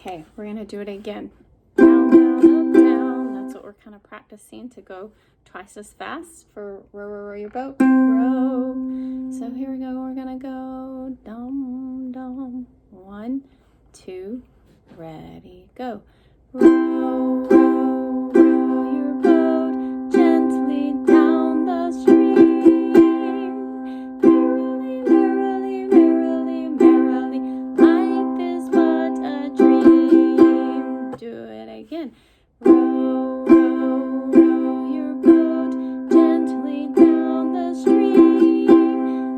Okay, we're going to do it again. Down, down, up, down. That's what we're kind of practicing to go twice as fast for row, row, row your boat. Row. So here we go. We're going to go dum, dum. 1, 2, ready, go. Row, row, row your boat gently down the stream. Merrily, merrily, merrily, merrily, life is but a dream. Do it again. Row, row, row your boat gently down the stream.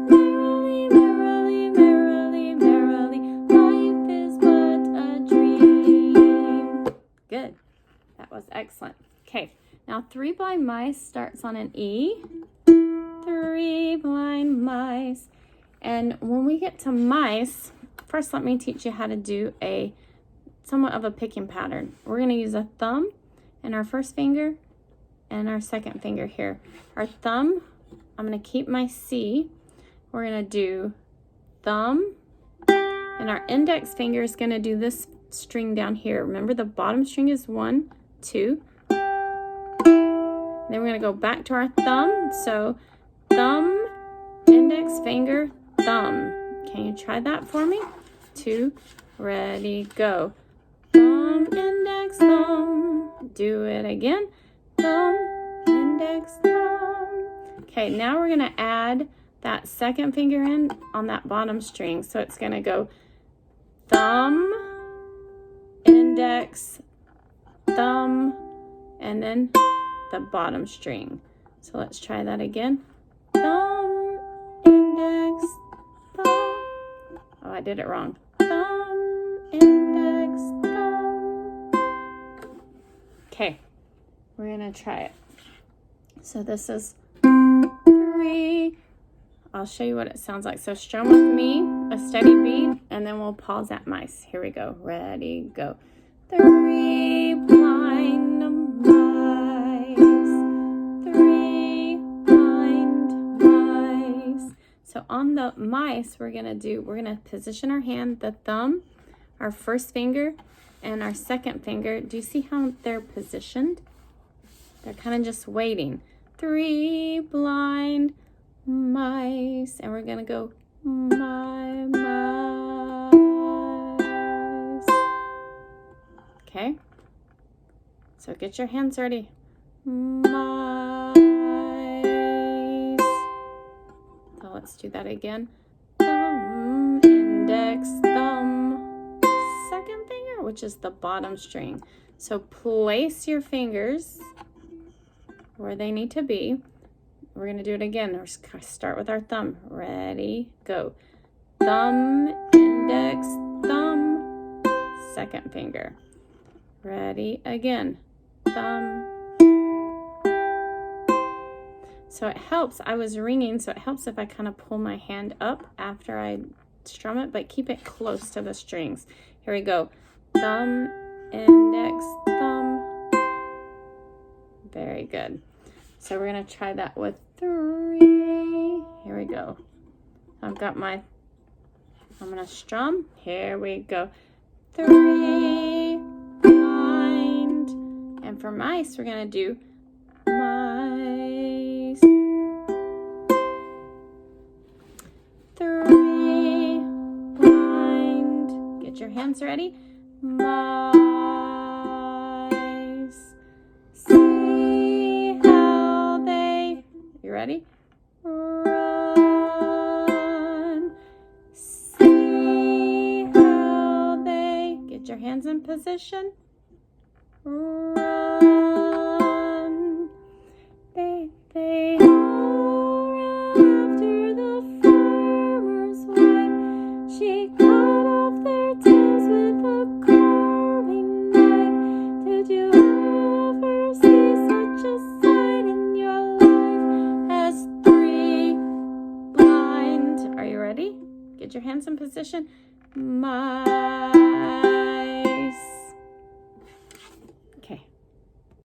Merrily, merrily, merrily, merrily, life is but a dream. Good. That was excellent. Okay, now 3 Blind Mice starts on an E. 3 blind mice. And when we get to mice, first let me teach you how to do a somewhat of a picking pattern. We're going to use a thumb and our first finger and our second finger here. Our thumb, I'm going to keep my C. We're going to do thumb, and our index finger is going to do this string down here. Remember, the bottom string is 1, 2. Then we're going to go back to our thumb. So thumb, index finger, thumb. Can you try that for me? 2, ready, go. Thumb, index, thumb. Do it again. Thumb, index, thumb. Okay, now we're going to add that second finger in on that bottom string. So it's going to go thumb, index, thumb, and then the bottom string. So let's try that again. Thumb, index, thumb. Oh, I did it wrong. Thumb, index, thumb. Okay, we're gonna try it. So this is 3. I'll show you what it sounds like. So strum with me, a steady beat, and then we'll pause at mice. Here we go. Ready, go. 3 blind mice. 3 blind mice. So on the mice, we're gonna position our hand, the thumb, our first finger, and our second finger. Do you see how they're positioned? They're kind of just waiting. 3 blind mice, and we're gonna go my mice. Okay, so get your hands ready. Mice. So let's do that again. Thumb, index, thumb, second finger, which is the bottom string. So place your fingers where they need to be. We're going to do it again. We're going to start with our thumb. Ready, go. Thumb, index, thumb, second finger. Ready, again. Thumb. So it helps. I was ringing, so it helps if I kind of pull my hand up after I strum it, but keep it close to the strings. Here we go. Thumb, index, thumb. Very good. So we're going to try that with 3. Here we go. I'm going to strum. Here we go. 3 blind. And for mice, we're going to do mice. 3 blind. Get your hands ready. Mice. Ready? Run. See how they get your hands in position. Run. They all ran after the farmer's wife. She cut off their tails with a carving knife. Did you ever see such a sight in your life? 3 blind. Are you ready? Get your hands in position. Mice.